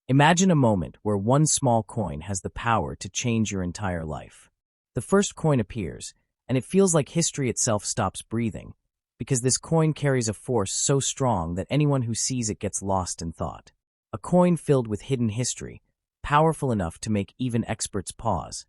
Imagine a moment where one small coin has the power to change your entire life. The first coin appears, and it feels like history itself stops breathing, because this coin carries a force so strong that anyone who sees it gets lost in thought. A coin filled with hidden history, powerful enough to make even experts pause,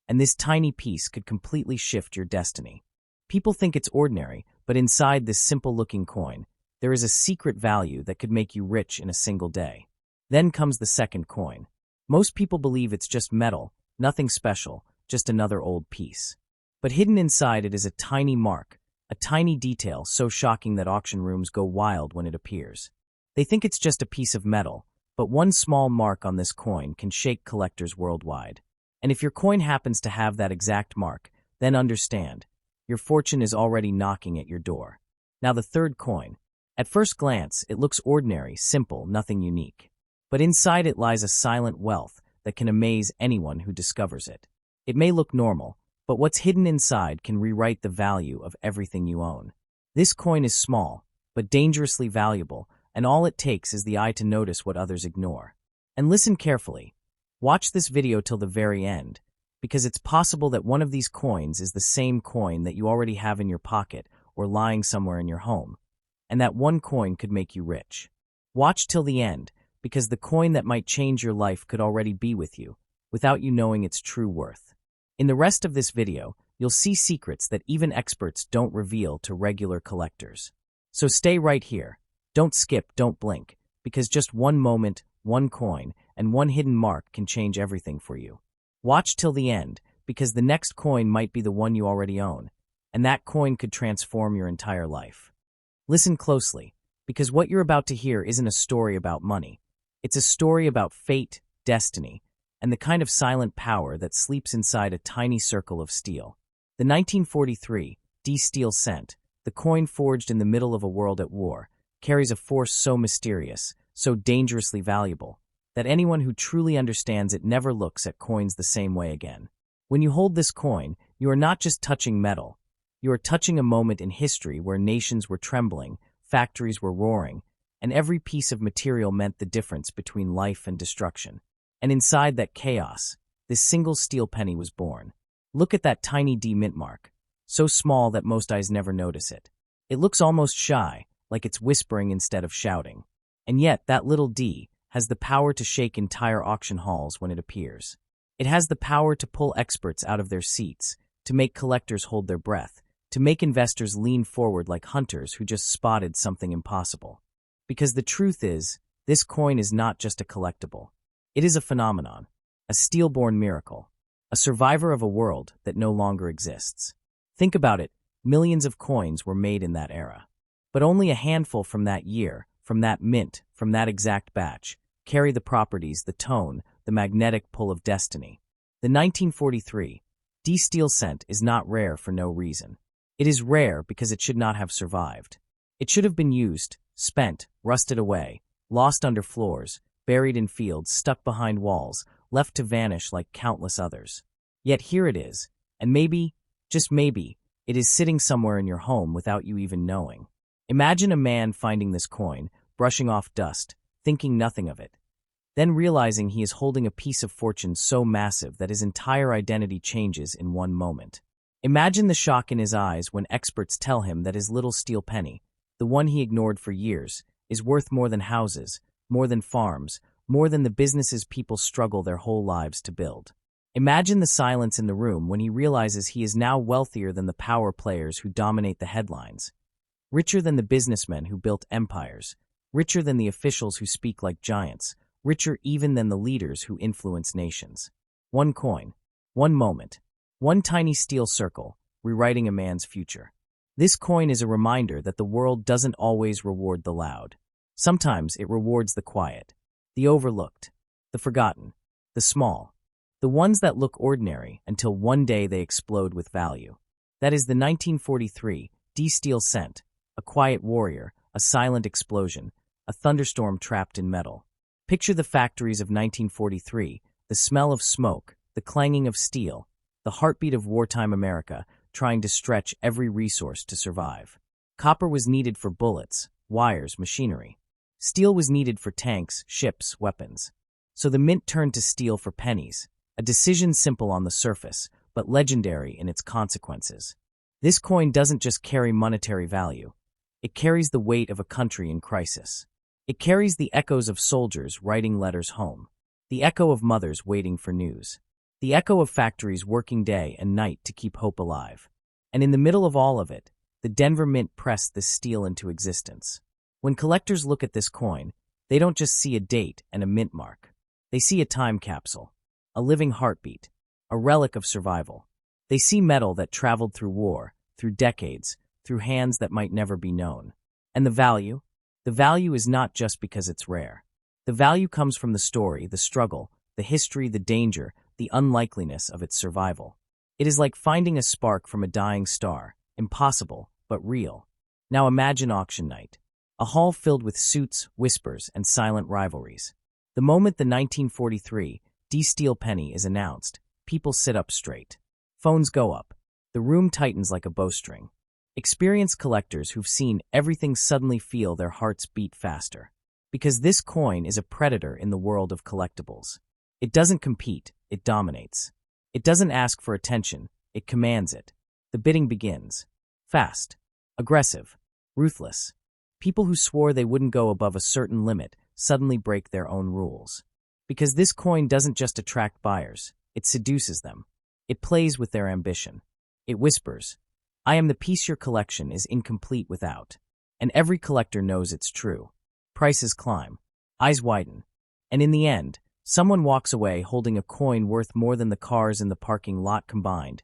and this tiny piece could completely shift your destiny. People think it's ordinary, but inside this simple-looking coin, there is a secret value that could make you rich in a single day. Then comes the second coin. Most people believe it's just metal, nothing special, just another old piece. But hidden inside it is a tiny mark, a tiny detail so shocking that auction rooms go wild when it appears. They think it's just a piece of metal, but one small mark on this coin can shake collectors worldwide. And if your coin happens to have that exact mark, then understand, your fortune is already knocking at your door. Now the third coin. At first glance, it looks ordinary, simple, nothing unique. But inside it lies a silent wealth that can amaze anyone who discovers it. It may look normal, but what's hidden inside can rewrite the value of everything you own. This coin is small, but dangerously valuable, and all it takes is the eye to notice what others ignore. And listen carefully. Watch this video till the very end, because it's possible that one of these coins is the same coin that you already have in your pocket or lying somewhere in your home, and that one coin could make you rich. Watch till the end, because the coin that might change your life could already be with you, without you knowing its true worth. In the rest of this video, you'll see secrets that even experts don't reveal to regular collectors. So stay right here. Don't skip, don't blink, because just one moment, one coin, and one hidden mark can change everything for you. Watch till the end, because the next coin might be the one you already own, and that coin could transform your entire life. Listen closely, because what you're about to hear isn't a story about money. It's a story about fate, destiny, and the kind of silent power that sleeps inside a tiny circle of steel. The 1943 D-Steel cent, the coin forged in the middle of a world at war, carries a force so mysterious, so dangerously valuable, that anyone who truly understands it never looks at coins the same way again. When you hold this coin, you are not just touching metal. You are touching a moment in history where nations were trembling, factories were roaring, and every piece of material meant the difference between life and destruction. And inside that chaos, this single steel penny was born. Look at that tiny D mint mark, so small that most eyes never notice it. It looks almost shy, like it's whispering instead of shouting. And yet, that little D has the power to shake entire auction halls when it appears. It has the power to pull experts out of their seats, to make collectors hold their breath, to make investors lean forward like hunters who just spotted something impossible. Because the truth is, this coin is not just a collectible. It is a phenomenon, a steel-born miracle, a survivor of a world that no longer exists. Think about it, millions of coins were made in that era. But only a handful from that year, from that mint, from that exact batch, carry the properties, the tone, the magnetic pull of destiny. The 1943 D-Steel cent is not rare for no reason. It is rare because it should not have survived. It should have been used, spent, rusted away, lost under floors, buried in fields, stuck behind walls, left to vanish like countless others. Yet here it is, and maybe, just maybe, it is sitting somewhere in your home without you even knowing. Imagine a man finding this coin, brushing off dust, thinking nothing of it, then realizing he is holding a piece of fortune so massive that his entire identity changes in one moment. Imagine the shock in his eyes when experts tell him that his little steel penny, the one he ignored for years, is worth more than houses, more than farms, more than the businesses people struggle their whole lives to build. Imagine the silence in the room when he realizes he is now wealthier than the power players who dominate the headlines, richer than the businessmen who built empires, richer than the officials who speak like giants, richer even than the leaders who influence nations. One coin, one moment, one tiny steel circle, rewriting a man's future. This coin is a reminder that the world doesn't always reward the loud. Sometimes it rewards the quiet, the overlooked, the forgotten, the small, the ones that look ordinary until one day they explode with value. That is the 1943 D-Steel cent, a quiet warrior, a silent explosion, a thunderstorm trapped in metal. Picture the factories of 1943, the smell of smoke, the clanging of steel, the heartbeat of wartime America trying to stretch every resource to survive. Copper was needed for bullets, wires, machinery. Steel was needed for tanks, ships, weapons. So the mint turned to steel for pennies, a decision simple on the surface, but legendary in its consequences. This coin doesn't just carry monetary value. It carries the weight of a country in crisis. It carries the echoes of soldiers writing letters home, the echo of mothers waiting for news, the echo of factories working day and night to keep hope alive. And in the middle of all of it, the Denver Mint pressed this steel into existence. When collectors look at this coin, they don't just see a date and a mint mark. They see a time capsule, a living heartbeat, a relic of survival. They see metal that traveled through war, through decades, through hands that might never be known. And the value? The value is not just because it's rare. The value comes from the story, the struggle, the history, the danger, the unlikeliness of its survival. It is like finding a spark from a dying star, impossible, but real. Now imagine auction night. A hall filled with suits, whispers, and silent rivalries. The moment the 1943 D-Steel penny is announced, people sit up straight. Phones go up. The room tightens like a bowstring. Experienced collectors who've seen everything suddenly feel their hearts beat faster. Because this coin is a predator in the world of collectibles. It doesn't compete, it dominates. It doesn't ask for attention, it commands it. The bidding begins. Fast. Aggressive. Ruthless. People who swore they wouldn't go above a certain limit suddenly break their own rules. Because this coin doesn't just attract buyers, it seduces them. It plays with their ambition. It whispers, "I am the piece your collection is incomplete without." And every collector knows it's true. Prices climb. Eyes widen. And in the end, someone walks away holding a coin worth more than the cars in the parking lot combined,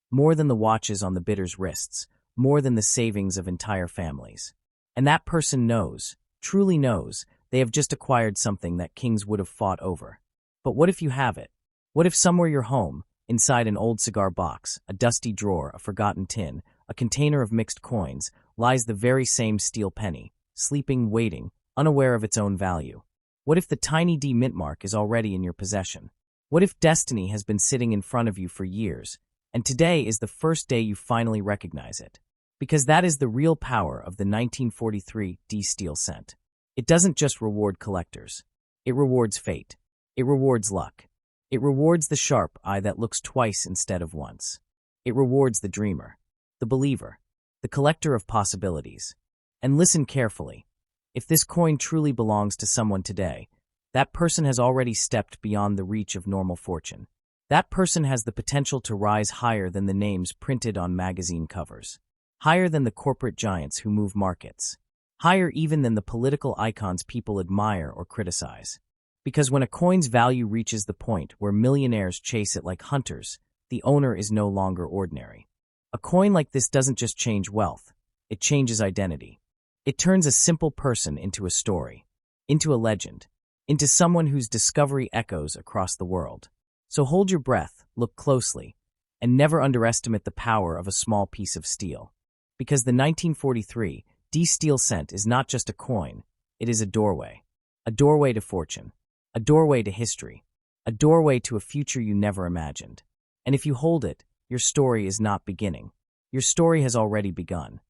more than the watches on the bidder's wrists, more than the savings of entire families. And that person knows, truly knows, they have just acquired something that kings would have fought over. But what if you have it? What if somewhere you're home, inside an old cigar box, a dusty drawer, a forgotten tin, a container of mixed coins, lies the very same steel penny, sleeping, waiting, unaware of its own value? What if the tiny D mint mark is already in your possession? What if destiny has been sitting in front of you for years, and today is the first day you finally recognize it? Because that is the real power of the 1943 D-Steel cent. It doesn't just reward collectors. It rewards fate. It rewards luck. It rewards the sharp eye that looks twice instead of once. It rewards the dreamer, the believer, the collector of possibilities. And listen carefully. If this coin truly belongs to someone today, that person has already stepped beyond the reach of normal fortune. That person has the potential to rise higher than the names printed on magazine covers, higher than the corporate giants who move markets, higher even than the political icons people admire or criticize. Because when a coin's value reaches the point where millionaires chase it like hunters, the owner is no longer ordinary. A coin like this doesn't just change wealth, it changes identity. It turns a simple person into a story, into a legend, into someone whose discovery echoes across the world. So hold your breath, look closely, and never underestimate the power of a small piece of steel. Because the 1943 D-Steel cent is not just a coin, it is a doorway to fortune, a doorway to history, a doorway to a future you never imagined. And if you hold it, your story is not beginning. Your story has already begun.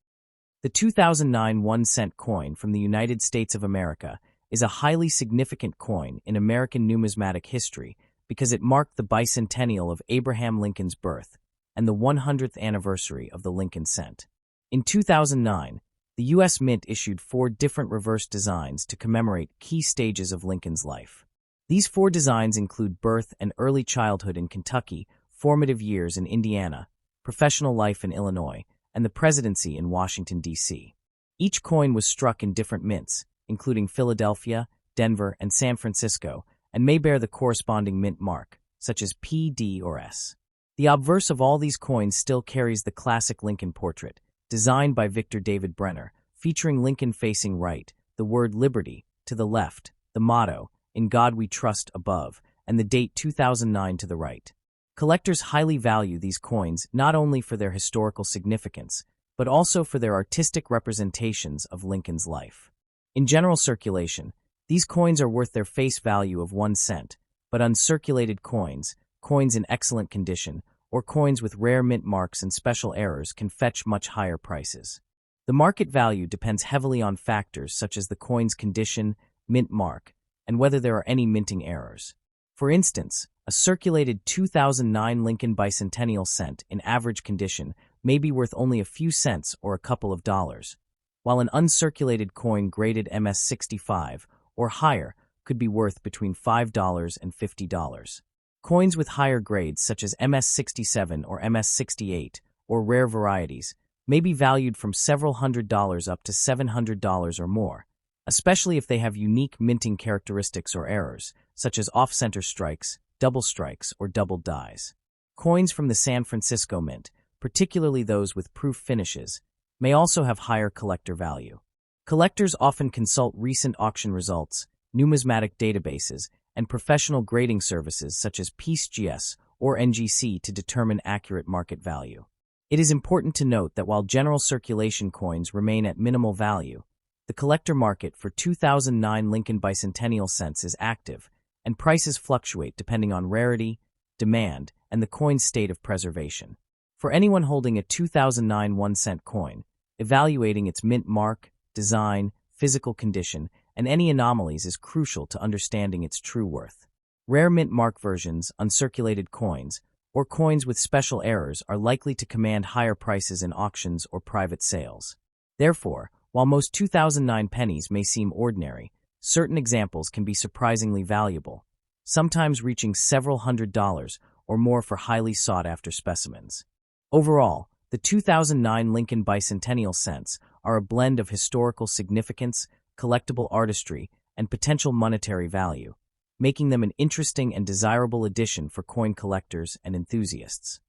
The 2009 1-cent coin from the United States of America is a highly significant coin in American numismatic history because it marked the bicentennial of Abraham Lincoln's birth and the 100th anniversary of the Lincoln cent. In 2009, the U.S. Mint issued 4 different reverse designs to commemorate key stages of Lincoln's life. These 4 designs include birth and early childhood in Kentucky, formative years in Indiana, professional life in Illinois, and the presidency in Washington, D.C. Each coin was struck in different mints, including Philadelphia, Denver, and San Francisco, and may bear the corresponding mint mark, such as P, D, or S. The obverse of all these coins still carries the classic Lincoln portrait, designed by Victor David Brenner, featuring Lincoln facing right, the word liberty to the left, the motto, "In God We Trust" above, and the date 2009 to the right. Collectors highly value these coins not only for their historical significance, but also for their artistic representations of Lincoln's life. In general circulation, these coins are worth their face value of 1 cent, but uncirculated coins, coins in excellent condition, or coins with rare mint marks and special errors can fetch much higher prices. The market value depends heavily on factors such as the coin's condition, mint mark, and whether there are any minting errors. For instance, a circulated 2009 Lincoln Bicentennial cent in average condition may be worth only a few cents or a couple of dollars, while an uncirculated coin graded MS-65 or higher could be worth between $5 and $50. Coins with higher grades such as MS-67 or MS-68 or rare varieties may be valued from several $100s up to $700 or more, especially if they have unique minting characteristics or errors, such as off-center strikes, double strikes, or doubled dies. Coins from the San Francisco Mint, particularly those with proof finishes, may also have higher collector value. Collectors often consult recent auction results, numismatic databases, and professional grading services such as PeaceGS or NGC to determine accurate market value. It is important to note that while general circulation coins remain at minimal value, the collector market for 2009 Lincoln Bicentennial cents is active, and prices fluctuate depending on rarity, demand, and the coin's state of preservation. For anyone holding a 2009 1-cent coin, evaluating its mint mark, design, physical condition, and any anomalies is crucial to understanding its true worth. Rare mint mark versions, uncirculated coins, or coins with special errors are likely to command higher prices in auctions or private sales. Therefore, while most 2009 pennies may seem ordinary, certain examples can be surprisingly valuable, sometimes reaching several $100s or more for highly sought-after specimens. Overall, the 2009 Lincoln Bicentennial cents are a blend of historical significance, collectible artistry, and potential monetary value, making them an interesting and desirable addition for coin collectors and enthusiasts.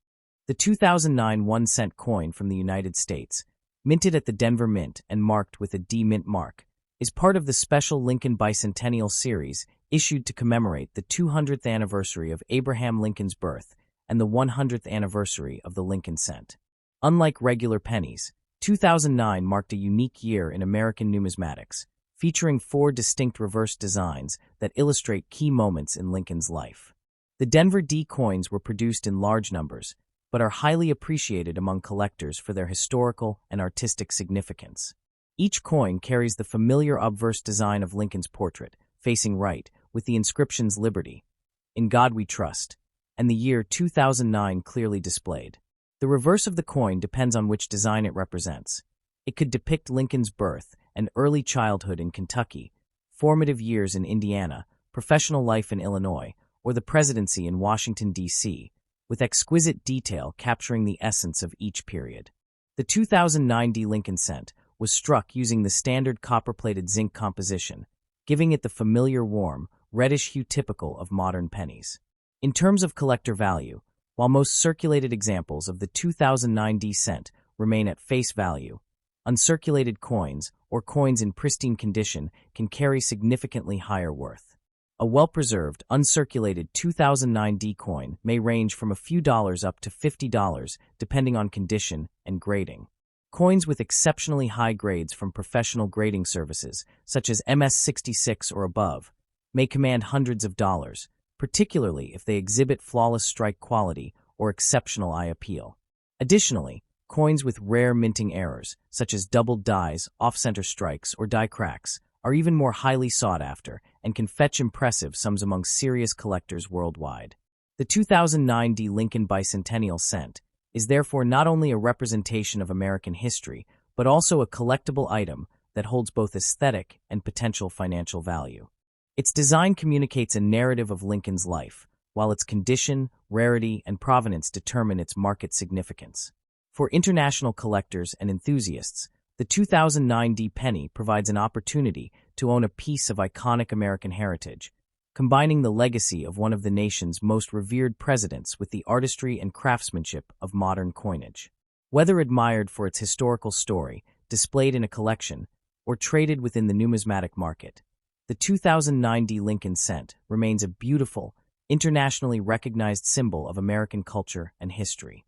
The 2009 1-cent coin from the United States, minted at the Denver Mint and marked with a D Mint mark, is part of the special Lincoln Bicentennial series issued to commemorate the 200th anniversary of Abraham Lincoln's birth and the 100th anniversary of the Lincoln cent. Unlike regular pennies, 2009 marked a unique year in American numismatics, featuring 4 distinct reverse designs that illustrate key moments in Lincoln's life. The Denver D coins were produced in large numbers, but are highly appreciated among collectors for their historical and artistic significance. Each coin carries the familiar obverse design of Lincoln's portrait, facing right, with the inscriptions Liberty, In God We Trust, and the year 2009 clearly displayed. The reverse of the coin depends on which design it represents. It could depict Lincoln's birth and early childhood in Kentucky, formative years in Indiana, professional life in Illinois, or the presidency in Washington, D.C., with exquisite detail capturing the essence of each period. The 2009 D Lincoln cent was struck using the standard copper-plated zinc composition, giving it the familiar warm, reddish hue typical of modern pennies. In terms of collector value, while most circulated examples of the 2009 D cent remain at face value, uncirculated coins, or coins in pristine condition, can carry significantly higher worth. A well-preserved, uncirculated 2009 D coin may range from a few dollars up to $50, depending on condition and grading. Coins with exceptionally high grades from professional grading services, such as MS-66 or above, may command hundreds of dollars, particularly if they exhibit flawless strike quality or exceptional eye appeal. Additionally, coins with rare minting errors, such as doubled dies, off-center strikes, or die cracks, are even more highly sought after and can fetch impressive sums among serious collectors worldwide. The 2009 D Lincoln Bicentennial cent is therefore not only a representation of American history, but also a collectible item that holds both aesthetic and potential financial value. Its design communicates a narrative of Lincoln's life, while its condition, rarity, and provenance determine its market significance. For international collectors and enthusiasts, the 2009 D penny provides an opportunity to own a piece of iconic American heritage, combining the legacy of one of the nation's most revered presidents with the artistry and craftsmanship of modern coinage. Whether admired for its historical story, displayed in a collection, or traded within the numismatic market, the 2009 D Lincoln cent remains a beautiful, internationally recognized symbol of American culture and history.